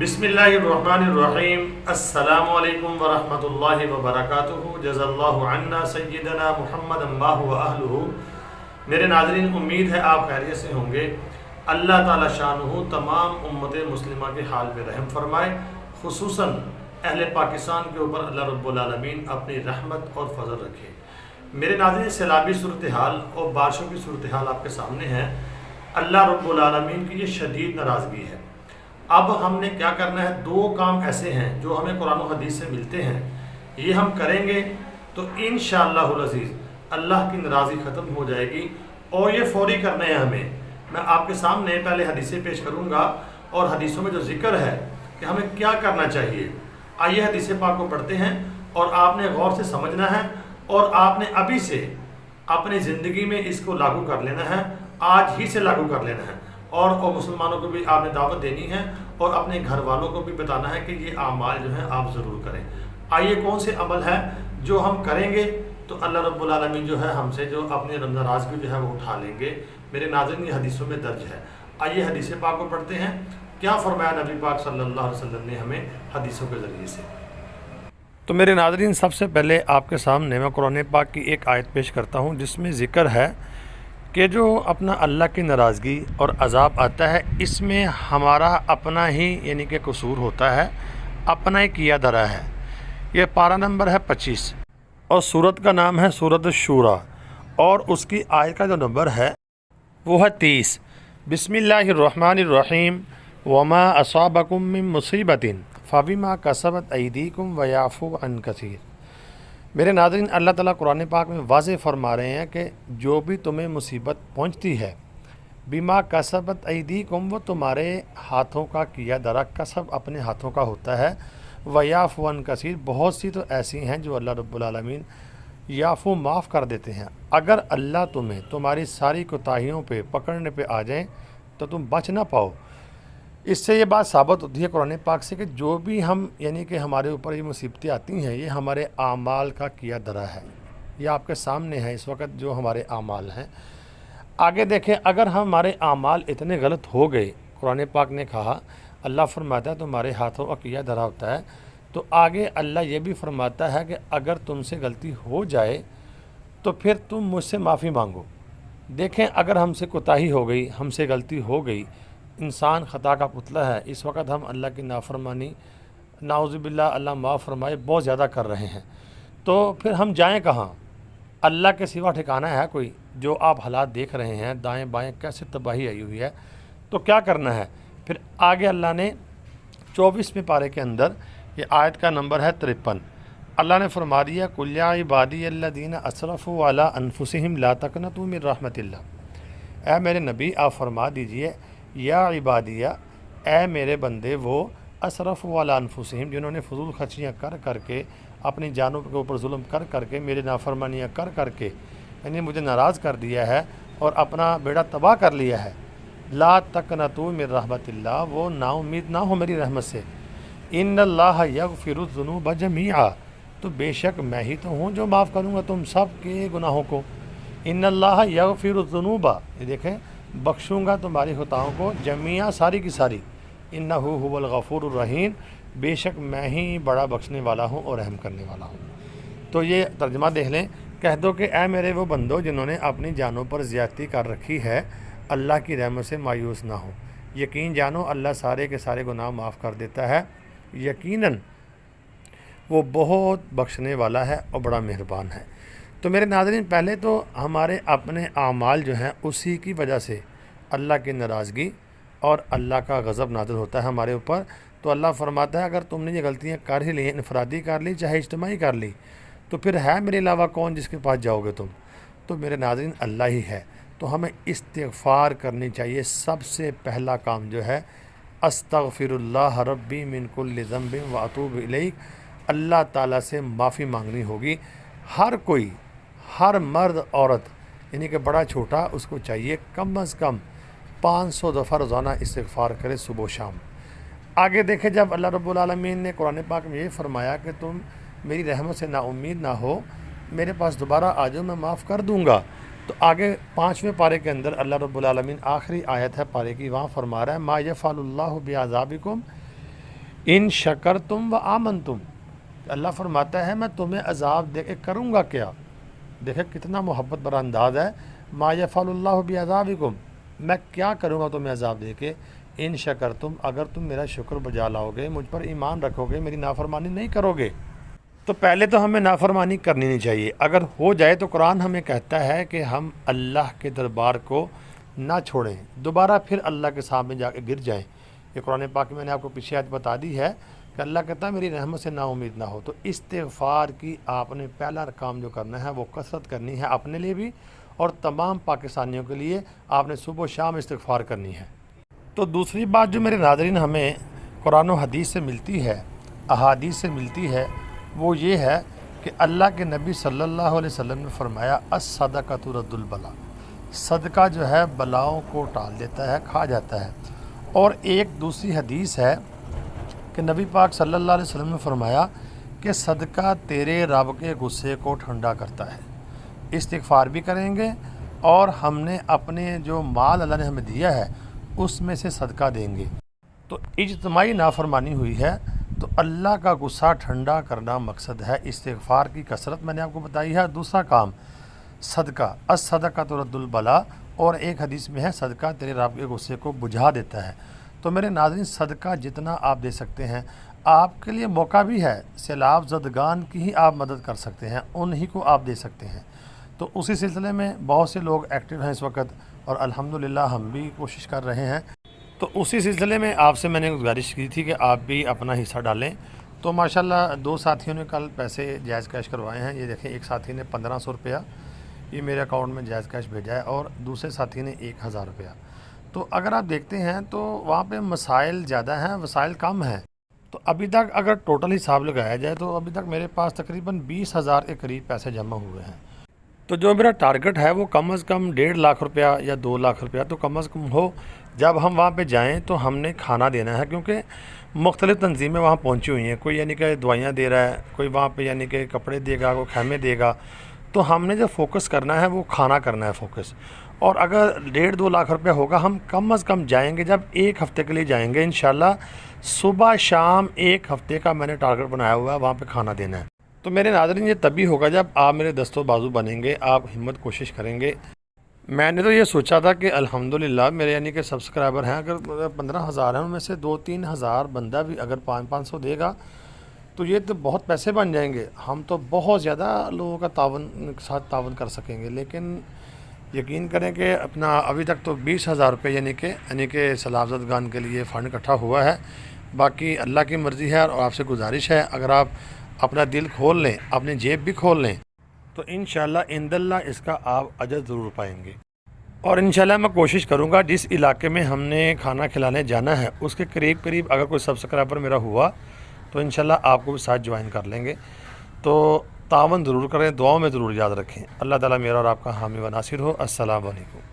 بسم اللہ الرحمن الرحیم۔ السلام علیکم ورحمۃ اللہ وبرکاتہ۔ جزا اللہ عنا سیدنا محمد اللہ و اہلہ۔ میرے ناظرین، امید ہے آپ خیریت سے ہوں گے۔ اللہ تعالی شانہ تمام امت مسلمہ کے حال میں رحم فرمائے، خصوصاً اہل پاکستان کے اوپر اللہ رب العالمین اپنی رحمت اور فضل رکھے۔ میرے ناظرین، سیلابی صورتحال اور بارشوں کی صورتحال آپ کے سامنے ہے۔ اللہ رب العالمین کی یہ شدید ناراضگی ہے۔ اب ہم نے کیا کرنا ہے؟ دو کام ایسے ہیں جو ہمیں قرآن و حدیث سے ملتے ہیں، یہ ہم کریں گے تو انشاءاللہ العزیز اللہ کی ناراضگی ختم ہو جائے گی، اور یہ فوری کرنا ہے ہمیں۔ میں آپ کے سامنے پہلے حدیثیں پیش کروں گا اور حدیثوں میں جو ذکر ہے کہ ہمیں کیا کرنا چاہیے، آئیے حدیث پاک کو پڑھتے ہیں، اور آپ نے غور سے سمجھنا ہے اور آپ نے ابھی سے اپنی زندگی میں اس کو لاگو کر لینا ہے، آج ہی سے لاگو کر لینا ہے، اور مسلمانوں کو بھی آپ نے دعوت دینی ہے اور اپنے گھر والوں کو بھی بتانا ہے کہ یہ اعمال جو ہیں آپ ضرور کریں۔ آئیے کون سے عمل ہے جو ہم کریں گے تو اللہ رب العالمین جو ہے ہم سے جو اپنی ناراضگی جو ہے وہ اٹھا لیں گے۔ میرے ناظرین، یہ حدیثوں میں درج ہے۔ آئیے حدیث پاک کو پڑھتے ہیں، کیا فرمایا نبی پاک صلی اللہ علیہ وسلم نے ہمیں حدیثوں کے ذریعے سے۔ تو میرے ناظرین، سب سے پہلے آپ کے سامنے میں قرآن پاک کی ایک آیت پیش کرتا ہوں جس میں ذکر ہے کہ جو اپنا اللہ کی ناراضگی اور عذاب آتا ہے، اس میں ہمارا اپنا ہی یعنی کہ قصور ہوتا ہے، اپنا ہی کیا دھرا ہے۔ یہ پارہ نمبر ہے 25 اور سورت کا نام ہے سورت الشورى، اور اس کی آیت کا جو نمبر ہے وہ ہے 30۔ بسم اللہ الرحمن الرحیم۔ وما اصابکم من مصیبت فبما کسبت ایدیکم ویعفو عن کثیر۔ میرے ناظرین، اللہ تعالیٰ قرآن پاک میں واضح فرما رہے ہیں کہ جو بھی تمہیں مصیبت پہنچتی ہے، بما کسبت ایدیکم، وہ تمہارے ہاتھوں کا کیا درا، کسب اپنے ہاتھوں کا ہوتا ہے، ویعفو عن کثیر، بہت سی تو ایسی ہیں جو اللہ رب العالمین یعفو معاف کر دیتے ہیں۔ اگر اللہ تمہیں تمہاری ساری کوتاہیوں پہ پکڑنے پہ آ جائیں تو تم بچ نہ پاؤ۔ اس سے یہ بات ثابت ہوتی ہے قرآن پاک سے کہ جو بھی ہم یعنی کہ ہمارے اوپر یہ مصیبتیں آتی ہیں، یہ ہمارے اعمال کا کیا درا ہے۔ یہ آپ کے سامنے ہے اس وقت جو ہمارے اعمال ہیں۔ آگے دیکھیں، اگر ہمارے اعمال اتنے غلط ہو گئے، قرآن پاک نے کہا، اللہ فرماتا ہے تمہارے ہاتھوں کا کیا درا ہوتا ہے، تو آگے اللہ یہ بھی فرماتا ہے کہ اگر تم سے غلطی ہو جائے تو پھر تم مجھ سے معافی مانگو۔ دیکھیں، اگر ہم سے کوتاہی ہو گئی، ہم سے غلطی ہو گئی، انسان خطا کا پتلا ہے، اس وقت ہم اللہ کی نافرمانی، نعوذ باللہ اللہ معاف فرمائے، بہت زیادہ کر رہے ہیں، تو پھر ہم جائیں کہاں؟ اللہ کے سوا ٹھکانہ ہے کوئی؟ جو آپ حالات دیکھ رہے ہیں، دائیں بائیں کیسے تباہی آئی ہوئی ہے، تو کیا کرنا ہے؟ پھر آگے اللہ نے 24ویں پارے کے اندر، یہ آیت کا نمبر ہے 53، اللہ نے فرما دیا، قُلْ يَا عِبَادِيَ الَّذِينَ أَسْرَفُوا عَلَىٰ أَنفُسِهِمْ لَا تَقْنَطُوا مِن رَحْمَتِ اللَّهِ۔ اے میرے نبی، آپ فرما دیجئے، یا عبادیہ، اے میرے بندے، وہ اسرفوا علی انفسہم، جنہوں نے فضول خرچیاں کر کر کے، اپنی جانوں کے اوپر ظلم کر کر کے، میری نافرمانیاں کر کر کے، یعنی مجھے ناراض کر دیا ہے اور اپنا بیڑا تباہ کر لیا ہے۔ لا تقنطوا من رحمت اللہ، وہ نا امید نہ ہو میری رحمت سے۔ ان اللہ یغفر الذنوب جمیعا، تو بے شک میں ہی تو ہوں جو معاف کروں گا تم سب کے گناہوں کو۔ ان اللہ یغفر الذنوب، یہ دیکھیں، بخشوں گا تمہاری خطاؤں کو، جمیعا، ساری کی ساری۔ انہ هو الغفور الرحیم، بے شک میں ہی بڑا بخشنے والا ہوں اور رحم کرنے والا ہوں۔ تو یہ ترجمہ دیکھ لیں، کہہ دو کہ اے میرے وہ بندو جنہوں نے اپنی جانوں پر زیادتی کر رکھی ہے، اللہ کی رحمت سے مایوس نہ ہو، یقین جانو اللہ سارے کے سارے گناہ معاف کر دیتا ہے، یقیناً وہ بہت بخشنے والا ہے اور بڑا مہربان ہے۔ تو میرے ناظرین، پہلے تو ہمارے اپنے اعمال جو ہیں اسی کی وجہ سے اللہ کی ناراضگی اور اللہ کا غضب نازل ہوتا ہے ہمارے اوپر۔ تو اللہ فرماتا ہے اگر تم نے یہ غلطیاں کر ہی لی، انفرادی کر لی چاہے اجتماعی کر لی، تو پھر ہے میرے علاوہ کون جس کے پاس جاؤ گے تم؟ تو میرے ناظرین، اللہ ہی ہے۔ تو ہمیں استغفار کرنی چاہیے۔ سب سے پہلا کام جو ہے، استغفر اللہ ربی من کل ذنب واتوب الیہ، اللہ تعالیٰ سے معافی مانگنی ہوگی۔ ہر کوئی، ہر مرد عورت، یعنی کہ بڑا چھوٹا، اس کو چاہیے کم از کم 500 دفعہ روزانہ استغفار کرے، صبح و شام۔ آگے دیکھیں، جب اللہ رب العالمین نے قرآن پاک میں یہ فرمایا کہ تم میری رحمت سے نا امید نہ ہو، میرے پاس دوبارہ آ جاؤ، میں معاف کر دوں گا، تو آگے 5ویں پارے کے اندر اللہ رب العالمین، آخری آیت ہے پارے کی، وہاں فرما رہا ہے، ما یفعل اللہ بعذابکم ان شکرتم و آمنتم، اللہ فرماتا ہے میں تمہیں عذاب دے کے کروں گا کیا. دیکھیں کتنا محبت بھرا انداز ہے. ما یفعل اللہ بعذابکم، میں کیا کروں گا تمہیں عذاب دے کے. ان شکرتم، اگر تم میرا شکر بجا لاؤ گے، مجھ پر ایمان رکھو گے، میری نافرمانی نہیں کرو گے. تو پہلے تو ہمیں نافرمانی کرنی نہیں چاہیے. اگر ہو جائے تو قرآن ہمیں کہتا ہے کہ ہم اللہ کے دربار کو نہ چھوڑیں، دوبارہ پھر اللہ کے سامنے جا کے گر جائیں. یہ قرآن پاک میں نے آپ کو پیچھے آیت بتا دی ہے کہ اللہ کہتا ہے میری رحمت سے نا امید نہ ہو. تو استغفار کی آپ نے پہلا کام جو کرنا ہے وہ کثرت کرنی ہے، اپنے لیے بھی اور تمام پاکستانیوں کے لیے آپ نے صبح و شام استغفار کرنی ہے. تو دوسری بات جو میرے ناظرین ہمیں قرآن و حدیث سے ملتی ہے، احادیث سے ملتی ہے، وہ یہ ہے کہ اللہ کے نبی صلی اللہ علیہ وسلم نے فرمایا الصدقۃ ترد البلا، صدقہ جو ہے بلاؤں کو ٹال دیتا ہے، کھا جاتا ہے. اور ایک دوسری حدیث ہے کہ نبی پاک صلی اللہ علیہ وسلم نے فرمایا کہ صدقہ تیرے رب کے غصے کو ٹھنڈا کرتا ہے. استغفار بھی کریں گے اور ہم نے اپنے جو مال اللہ نے ہمیں دیا ہے اس میں سے صدقہ دیں گے. تو اجتماعی نافرمانی ہوئی ہے تو اللہ کا غصہ ٹھنڈا کرنا مقصد ہے. استغفار کی کثرت میں نے آپ کو بتائی ہے. دوسرا کام صدقہ، الصدقۃ ترد البلا، اور ایک حدیث میں ہے صدقہ تیرے رب کے غصے کو بجھا دیتا ہے. تو میرے ناظرین صدقہ جتنا آپ دے سکتے ہیں، آپ کے لیے موقع بھی ہے، سیلاب زدگان کی ہی آپ مدد کر سکتے ہیں، انہی کو آپ دے سکتے ہیں. تو اسی سلسلے میں بہت سے لوگ ایکٹیو ہیں اس وقت اور الحمدللہ ہم بھی کوشش کر رہے ہیں. تو اسی سلسلے میں آپ سے میں نے گزارش کی تھی کہ آپ بھی اپنا حصہ ڈالیں. تو ماشاءاللہ 2 ساتھیوں نے کل پیسے جائز کیش کروائے ہیں. یہ دیکھیں ایک ساتھی نے 1500 روپیہ یہ میرے اکاؤنٹ میں جائز کیش بھیجا ہے اور دوسرے ساتھی نے 1000 روپیہ. تو اگر آپ دیکھتے ہیں تو وہاں پہ مسائل زیادہ ہیں، وسائل کم ہیں. تو ابھی تک اگر ٹوٹل حساب لگایا جائے تو ابھی تک میرے پاس تقریباً 20,000 کے قریب پیسے جمع ہوئے ہیں. تو جو میرا ٹارگٹ ہے وہ کم از کم 1.5 لاکھ روپیہ یا 2 لاکھ روپیہ تو کم از کم ہو. جب ہم وہاں پہ جائیں تو ہم نے کھانا دینا ہے، کیونکہ مختلف تنظیمیں وہاں پہنچی ہوئی ہیں. کوئی یعنی کہ دوائیاں دے رہا ہے، کوئی وہاں پہ یعنی کہ کپڑے دے گا، کوئی خیمے دے گا. تو ہم نے جو فوکس کرنا ہے وہ کھانا کرنا ہے فوکس. اور اگر 1.5-2 لاکھ روپیہ ہوگا، ہم کم از کم جائیں گے جب 1 ہفتے کے لیے جائیں گے انشاءاللہ. صبح شام 1 ہفتے کا میں نے ٹارگٹ بنایا ہوا ہے، وہاں پہ کھانا دینا ہے. تو میرے ناظرین یہ تبھی ہوگا جب آپ میرے دست و بازو بنیں گے، آپ ہمت کوشش کریں گے. میں نے تو یہ سوچا تھا کہ الحمدللہ میرے یعنی کہ سبسکرائبر ہیں اگر 15,000 ہیں، ان میں سے 2-3 ہزار بندہ بھی اگر 500 دے گا تو یہ تو بہت پیسے بن جائیں گے. ہم تو بہت زیادہ لوگوں کا تعاون کر سکیں گے. لیکن یقین کریں کہ اپنا ابھی تک تو 20,000 روپے یعنی کہ سیلاب زدگان کے لیے فنڈ اکٹھا ہوا ہے. باقی اللہ کی مرضی ہے اور آپ سے گزارش ہے اگر آپ اپنا دل کھول لیں، اپنی جیب بھی کھول لیں تو انشاءاللہ عند اللہ اس کا آپ اجر ضرور پائیں گے. اور انشاءاللہ میں کوشش کروں گا جس علاقے میں ہم نے کھانا کھلانے جانا ہے اس کے قریب اگر کوئی سبسکرائبر میرا ہوا تو انشاءاللہ آپ کو بھی ساتھ جوائن کر لیں گے. تو تعاون ضرور کریں، دعاؤں میں ضرور یاد رکھیں. اللہ تعالیٰ میرا اور آپ کا حامی و ناصر ہو. السلام علیکم.